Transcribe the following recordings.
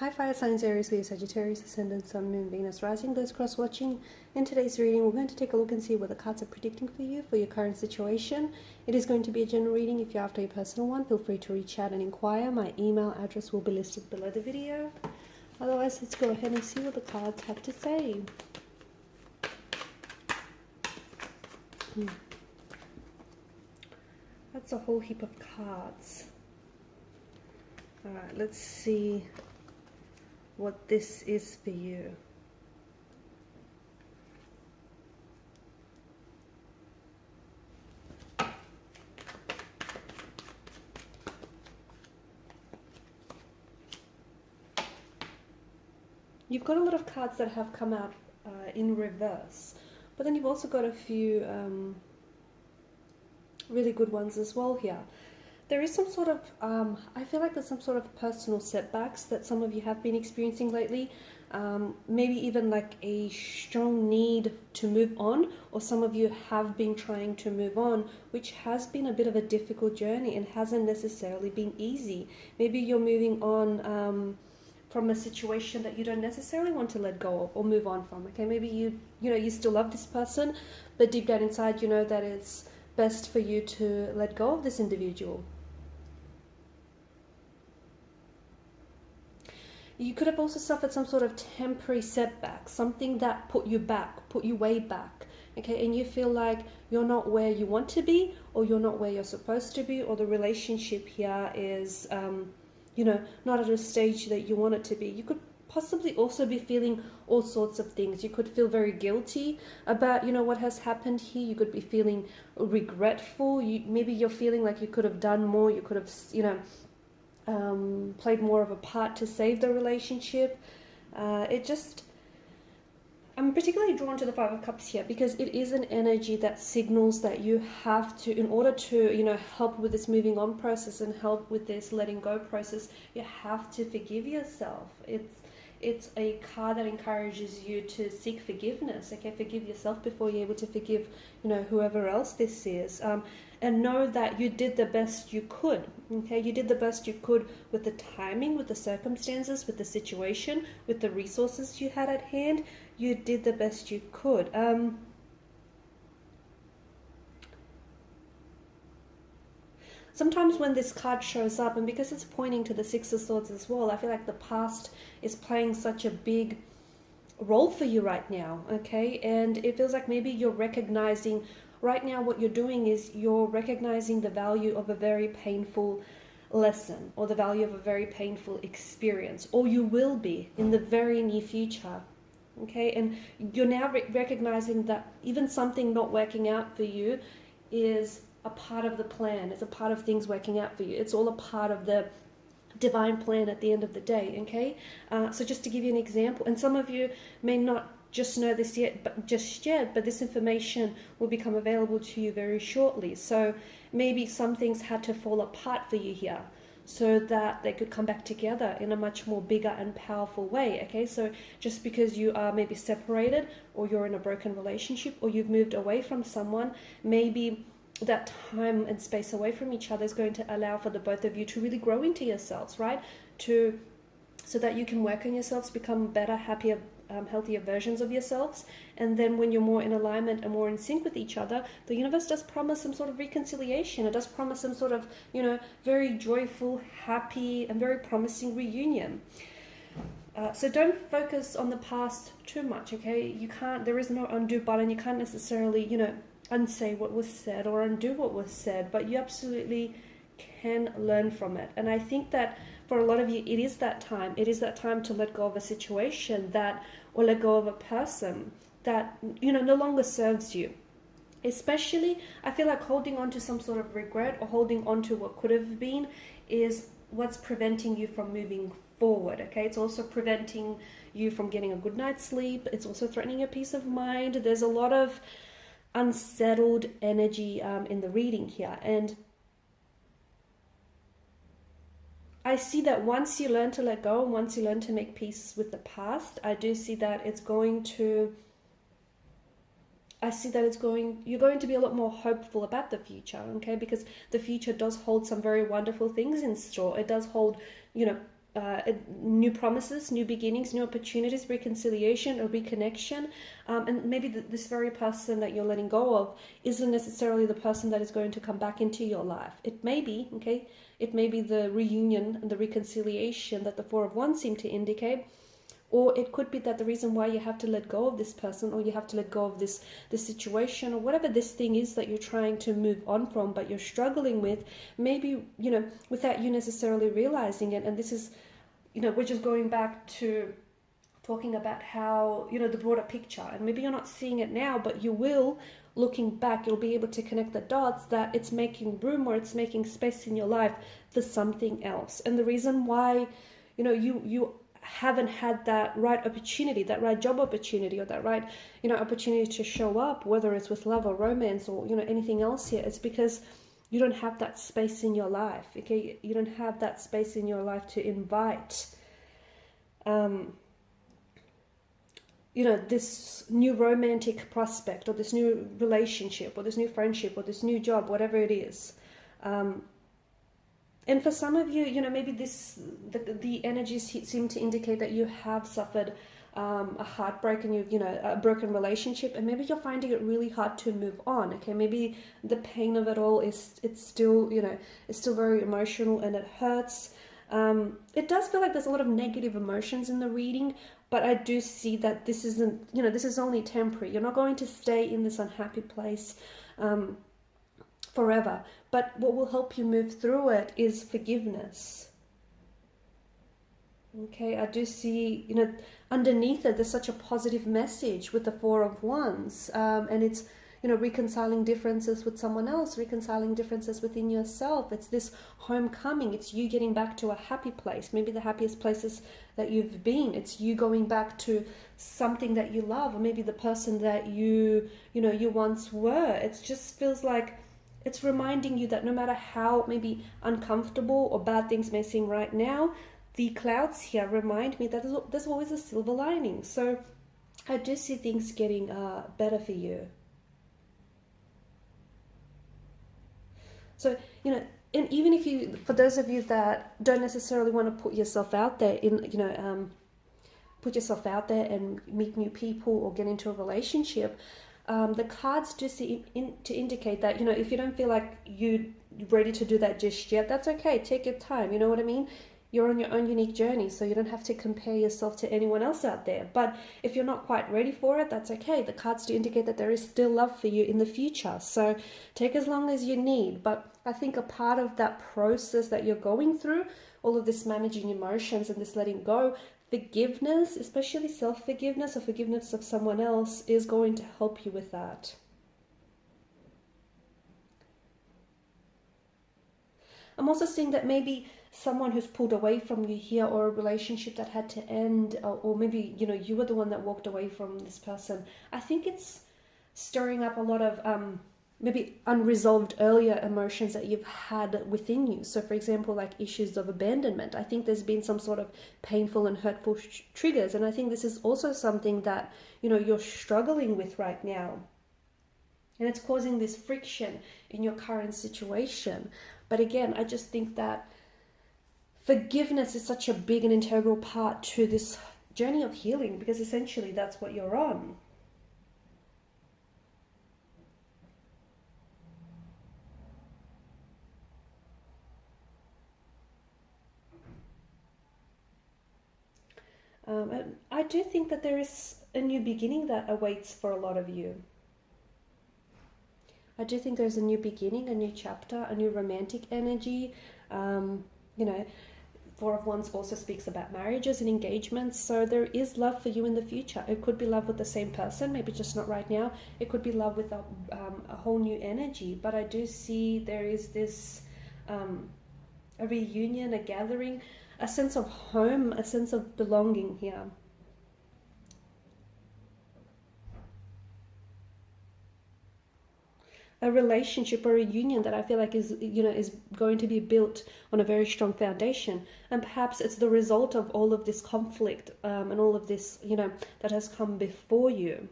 Hi fire signs, Aries, Leo, Sagittarius, Ascendant, Sun, Moon, Venus, Rising, those cross watching. In today's reading, we're going to take a look and see what the cards are predicting for you for your current situation. It is going to be a general reading. If you're after a personal one, feel free to reach out and inquire. My email address will be listed below the video. Otherwise, let's go ahead and see what the cards have to say. That's a whole heap of cards. Alright, let's see what this is for you. You've got a lot of cards that have come out in reverse, but then you've also got a few really good ones as well here. There is some sort of, I feel like there's some sort of personal setbacks that some of you have been experiencing lately. Maybe even like a strong need to move on, or some of you have been trying to move on, which has been a bit of a difficult journey and hasn't necessarily been easy. Maybe you're moving on from a situation that you don't necessarily want to let go of or move on from. Okay, maybe you still love this person, but deep down inside you know that it's best for you to let go of this individual. You could have also suffered some sort of temporary setback, something that put you way back, okay? And you feel like you're not where you want to be, or you're not where you're supposed to be, or the relationship here is, not at a stage that you want it to be. You could possibly also be feeling all sorts of things. You could feel very guilty about, what has happened here. You could be feeling regretful. Maybe you're feeling like you could have done more. You could have, played more of a part to save the relationship. I'm particularly drawn to the Five of Cups here because it is an energy that signals that you have to, in order to, help with this moving on process and help with this letting go process, you have to forgive yourself. It's a card that encourages you to seek forgiveness. Okay, forgive yourself before you're able to forgive, whoever else this is. And know that you did the best you could. Okay, you did the best you could with the timing, with the circumstances, with the situation, with the resources you had at hand. You did the best you could. Sometimes when this card shows up, and because it's pointing to the Six of Swords as well, I feel like the past is playing such a big role for you right now, okay? And it feels like maybe you're recognizing, right now what you're doing is you're recognizing the value of a very painful lesson, or the value of a very painful experience, or you will be in the very near future, okay? And you're now recognizing that even something not working out for you is a part of the plan. It's a part of things working out for you. It's all a part of the divine plan at the end of the day, okay? So just to give you an example, and some of you may not just know this yet, but this information will become available to you very shortly. So maybe some things had to fall apart for you here so that they could come back together in a much more bigger and powerful way, okay? So just because you are maybe separated, or you're in a broken relationship, or you've moved away from someone, maybe that time and space away from each other is going to allow for the both of you to really grow into yourselves, right? So that you can work on yourselves, become better, happier, healthier versions of yourselves. And then when you're more in alignment and more in sync with each other, the universe does promise some sort of reconciliation. It does promise some sort of, very joyful, happy, and very promising reunion. So don't focus on the past too much, okay? There is no undo button. You can't necessarily, unsay what was said or undo what was said, but you absolutely can learn from it. And I think that for a lot of you, it is that time to let go of a situation or let go of a person that, no longer serves you. Especially, I feel like holding on to some sort of regret or holding on to what could have been is what's preventing you from moving forward, okay? It's also preventing you from getting a good night's sleep. It's also threatening your peace of mind. There's a lot of unsettled energy in the reading here, and I see that once you learn to let go, and once you learn to make peace with the past, I do see that you're going to be a lot more hopeful about the future, okay? Because the future does hold some very wonderful things in store. It does hold, new promises, new beginnings, new opportunities, reconciliation or reconnection. And maybe this very person that you're letting go of isn't necessarily the person that is going to come back into your life. It may be, okay, it may be the reunion and the reconciliation that the Four of Wands seem to indicate. Or it could be that the reason why you have to let go of this person, or you have to let go of this situation, or whatever this thing is that you're trying to move on from, but you're struggling with, maybe, you know, without you necessarily realizing it. And this is, you know, we're just going back to talking about how, you know, the broader picture. And maybe you're not seeing it now, but you will, looking back, you'll be able to connect the dots that it's making room, or it's making space in your life for something else. And the reason why, you know, you haven't had that right opportunity, that right job opportunity, or that right, you know, opportunity to show up, whether it's with love or romance or, you know, anything else here, it's because you don't have that space in your life. Okay, you don't have that space in your life to invite you know, this new romantic prospect, or this new relationship, or this new friendship, or this new job, whatever it is. And for some of you, you know, maybe the energies seem to indicate that you have suffered a heartbreak, and you know, a broken relationship, and maybe you're finding it really hard to move on. Okay, maybe the pain of it all it's still, you know, it's still very emotional and it hurts. It does feel like there's a lot of negative emotions in the reading, but I do see that this isn't, you know, this is only temporary. You're not going to stay in this unhappy place forever. But what will help you move through it is forgiveness. Okay, I do see, you know, underneath it, there's such a positive message with the Four of Wands. And it's, you know, reconciling differences with someone else, reconciling differences within yourself. It's this homecoming. It's you getting back to a happy place, maybe the happiest places that you've been. It's you going back to something that you love, or maybe the person that you know, you once were. It just feels like it's reminding you that no matter how maybe uncomfortable or bad things may seem right now, the clouds here remind me that there's always a silver lining. So I do see things getting better for you. So, you know, and even if you, for those of you that don't necessarily want to put yourself out there in, you know, put yourself out there and meet new people or get into a relationship, the cards do seem to indicate that, you know, if you don't feel like you're ready to do that just yet, that's okay. Take your time. You know what I mean? You're on your own unique journey, so you don't have to compare yourself to anyone else out there. But if you're not quite ready for it, that's okay. The cards do indicate that there is still love for you in the future. So take as long as you need. But I think a part of that process that you're going through, all of this managing emotions and this letting go, forgiveness, especially self-forgiveness or forgiveness of someone else, is going to help you with that. I'm also seeing that maybe someone who's pulled away from you here, or a relationship that had to end, or maybe, you know, you were the one that walked away from this person. I think it's stirring up a lot of maybe unresolved earlier emotions that you've had within you. So for example, like issues of abandonment. I think there's been some sort of painful and hurtful triggers, and I think this is also something that, you know, you're struggling with right now, and it's causing this friction in your current situation. But again, I just think that forgiveness is such a big and integral part to this journey of healing, because essentially that's what you're on. I do think that there is a new beginning that awaits for a lot of you. I do think there's a new beginning, a new chapter, a new romantic energy. You know, Four of Wands also speaks about marriages and engagements. So there is love for you in the future. It could be love with the same person, maybe just not right now. It could be love with a whole new energy. But I do see there is this a reunion, a gathering, a sense of home, a sense of belonging here. A relationship or a union that I feel like is, you know, is going to be built on a very strong foundation. And perhaps it's the result of all of this conflict and all of this, you know, that has come before you.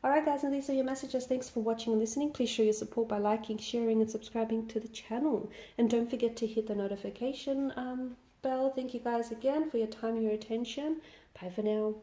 Alright guys, and these are your messages. Thanks for watching and listening. Please show your support by liking, sharing and subscribing to the channel. And don't forget to hit the notification bell. Thank you guys again for your time and your attention. Bye for now.